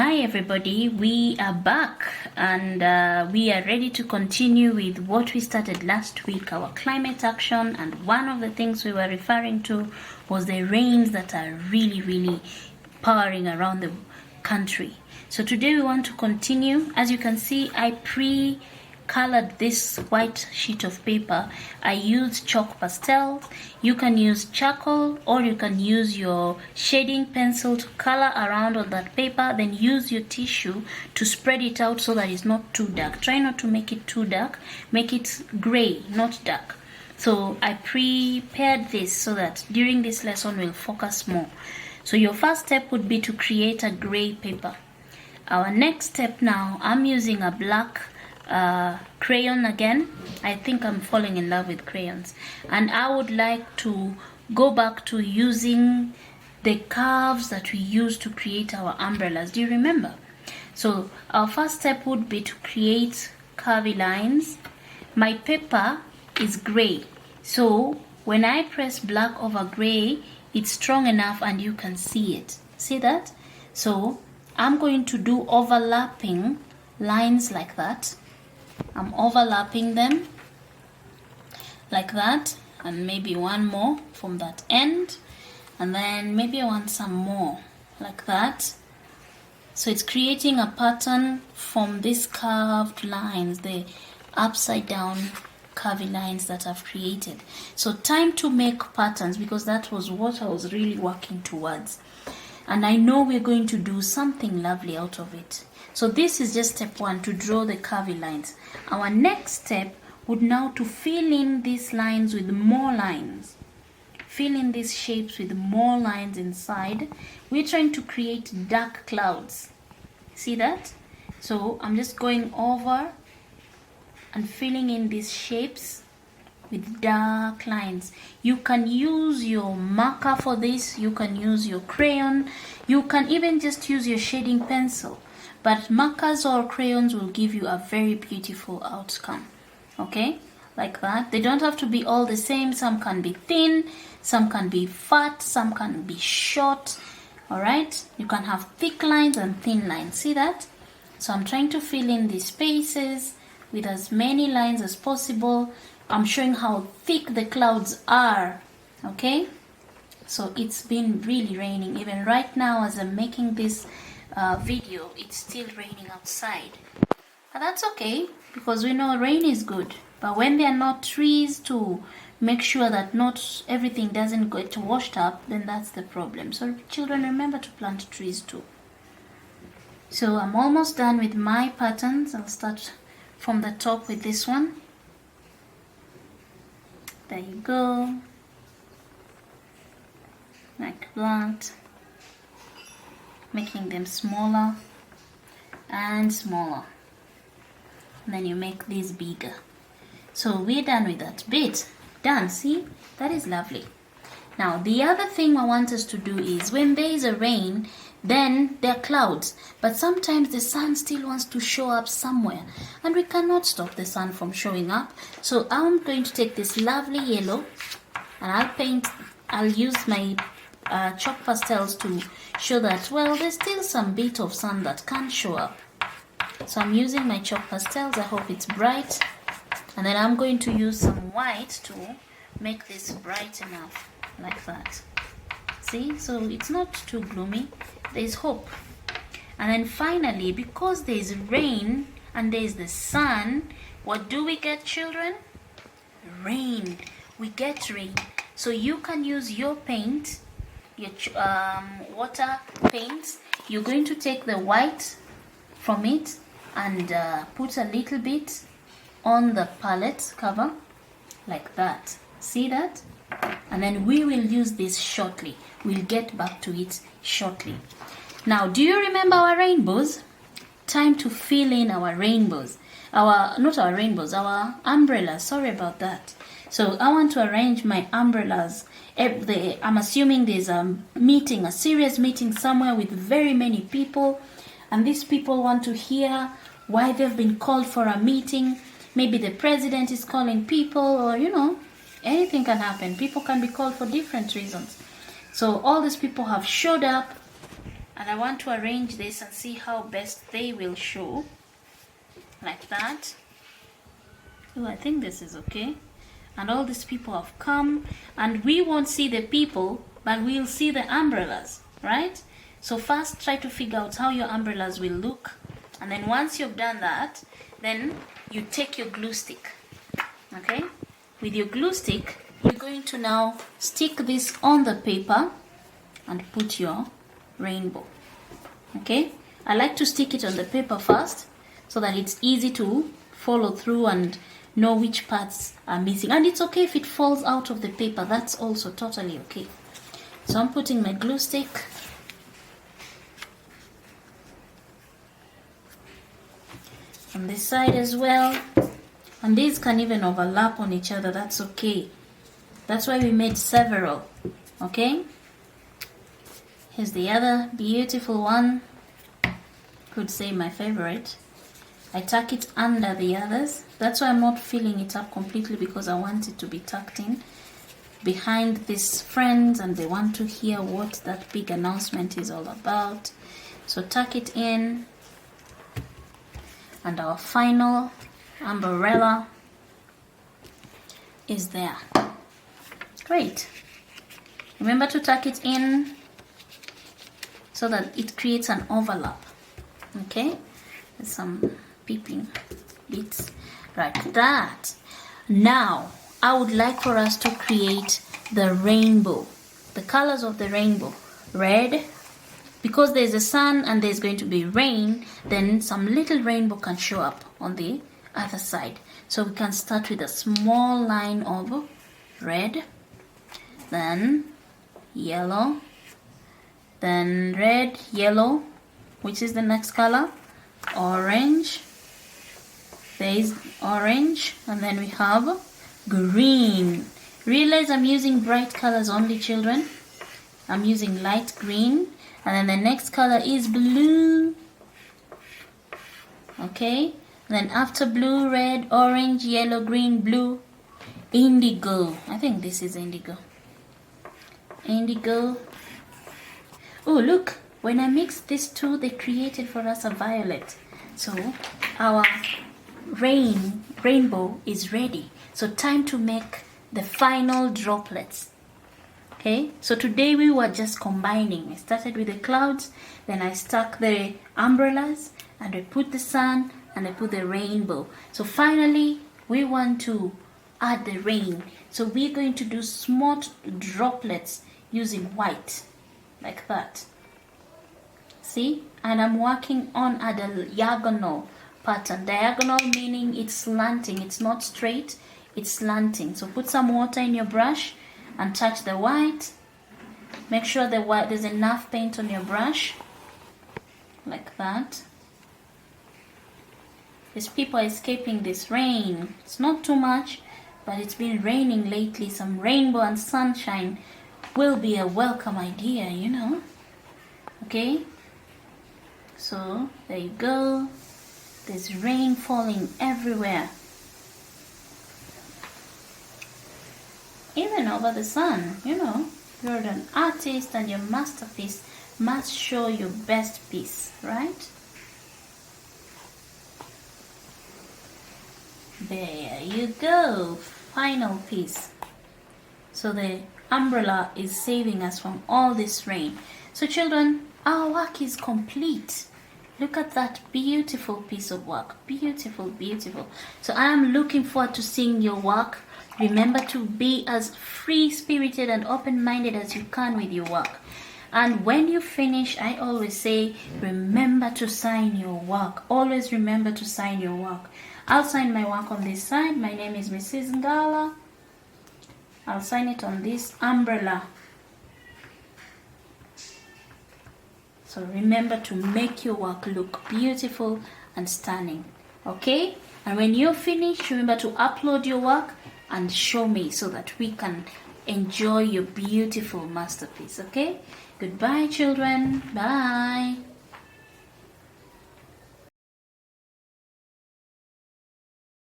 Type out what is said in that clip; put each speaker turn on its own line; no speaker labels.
Hi everybody, we are back and we are ready to continue with what we started last week, our climate action. And one of the things we were referring to was the rains that are really powering around the country. So today we want to continue. As you can see, I colored this white sheet of paper. I used chalk pastels. You can use charcoal or you can use your shading pencil to color around on that paper, then use your tissue to spread it out so that it's not too dark. Try not to make it too dark, make it gray, not dark. So I prepared this so that during this lesson we'll focus more. So your first step would be to create a gray paper. Our next step now, I'm using a black crayon again. I think I'm falling in love with crayons, and I would like to go back to using the curves that we used to create our umbrellas. Do you remember? So our first step would be to create curvy lines. My paper is gray, so when I press black over gray, it's strong enough and you can see it. See that? So I'm going to do overlapping lines like that. I'm overlapping them like that, and maybe one more from that end, and then maybe I want some more like that. So it's creating a pattern from these curved lines, the upside down curvy lines that I've created. So time to make patterns, because that was what I was really working towards, and I know we're going to do something lovely out of it. So this is just step one, to draw the curvy lines. Our next step would now to fill in these lines with more lines. Fill in these shapes with more lines inside. We're trying to create dark clouds. See that? So I'm just going over and filling in these shapes with dark lines. You can use your marker for this. You can use your crayon. You can even just use your shading pencil. But markers or crayons will give you a very beautiful outcome. Okay, like that. They don't have to be all the same. Some can be thin, some can be fat, some can be short. All right, you can have thick lines and thin lines. See that? So I'm trying to fill in these spaces with as many lines as possible. I'm showing how thick the clouds are. Okay, so it's been really raining. Even right now as I'm making this video, it's still raining outside, but that's okay, because we know rain is good. But when there are not trees to make sure that not everything doesn't get washed up, then that's the problem. So children, remember to plant trees too. So I'm almost done with my patterns. I'll start from the top with this one. There you go, like that, making them smaller and smaller, and then you make these bigger. So we're done with that bit. Done. See, that is lovely. Now the other thing I want us to do is, when there is a rain, then there are clouds, but sometimes the sun still wants to show up somewhere, and we cannot stop the sun from showing up. So I'm going to take this lovely yellow and I'll use my chalk pastels to show that, well, there's still some bit of sun that can show up. So I'm using my chalk pastels. I hope it's bright, and then I'm going to use some white to make this bright enough, like that. See, so it's not too gloomy, there's hope. And then finally, because there's rain and there's the sun, what do we get, children? Rain. We get rain. So you can use your paint, your water paints. You're going to take the white from it and put a little bit on the palette cover, like that. See that? And then we will use this shortly. We'll get back to it shortly. Now, do you remember our rainbows? Time to fill in our rainbows. Our umbrellas. Sorry about that. So I want to arrange my umbrellas. I'm assuming there's a meeting, a serious meeting somewhere with very many people, and these people want to hear why they've been called for a meeting. Maybe the president is calling people, or anything can happen. People can be called for different reasons. So all these people have showed up, And I want to arrange this and see how best they will show. Like that. Oh, I think this is okay. And all these people have come, and we won't see the people, but we'll see the umbrellas, right? So first try to figure out how your umbrellas will look, and then once you've done that, then you take your glue stick. Okay, with your glue stick you're going to now stick this on the paper and put your rainbow. Okay, I like to stick it on the paper first so that it's easy to follow through and know which parts are missing. And it's okay if it falls out of the paper, that's also totally okay. So I'm putting my glue stick on this side as well, and these can even overlap on each other, that's okay. That's why we made several. Okay, here's the other beautiful one, could say my favorite. I tuck it under the others. That's why I'm not filling it up completely, because I want it to be tucked in behind these friends and they want to hear what that big announcement is all about. So tuck it in, and our final umbrella is there. Great. Remember to tuck it in so that it creates an overlap. Okay, there's some peeping bits like that. Now I would like for us to create the rainbow, the colors of the rainbow. Red, because there's a sun and there's going to be rain, then some little rainbow can show up on the other side. So we can start with a small line of red, then yellow, then red, yellow, which is the next color, orange. There is orange, and then we have green. Realize I'm using bright colors only, children. I'm using light green, and then the next color is blue. Okay, and then after blue, red, orange, yellow, green, blue, indigo. I think this is indigo. Indigo. Oh, look, when I mixed these two, they created for us a violet. So our rainbow is ready. So time to make the final droplets. Okay, so today we were just combining. I started with the clouds, then I stuck the umbrellas, and I put the sun, and I put the rainbow. So finally we want to add the rain. So we're going to do small droplets using white, like that. See, and I'm working on a diagonal pattern. Diagonal meaning it's slanting, it's not straight, it's slanting. So put some water in your brush and touch the white. Make sure the white, there's enough paint on your brush, like that. These people are escaping this rain. It's not too much, but it's been raining lately. Some rainbow and sunshine will be a welcome idea, you know. Okay, so there you go. There's rain falling everywhere, even over the sun. You know, you're an artist and your masterpiece must show your best piece, right? There you go, final piece. So the umbrella is saving us from all this rain. So children, our work is complete. Look at that beautiful piece of work. Beautiful, beautiful. So I am looking forward to seeing your work. Remember to be as free-spirited and open-minded as you can with your work. And when you finish, I always say, remember to sign your work. Always remember to sign your work. I'll sign my work on this side. My name is Mrs. Ngala. I'll sign it on this umbrella. So remember to make your work look beautiful and stunning. Okay? And when you're finished, remember to upload your work and show me so that we can enjoy your beautiful masterpiece. Okay? Goodbye, children. Bye.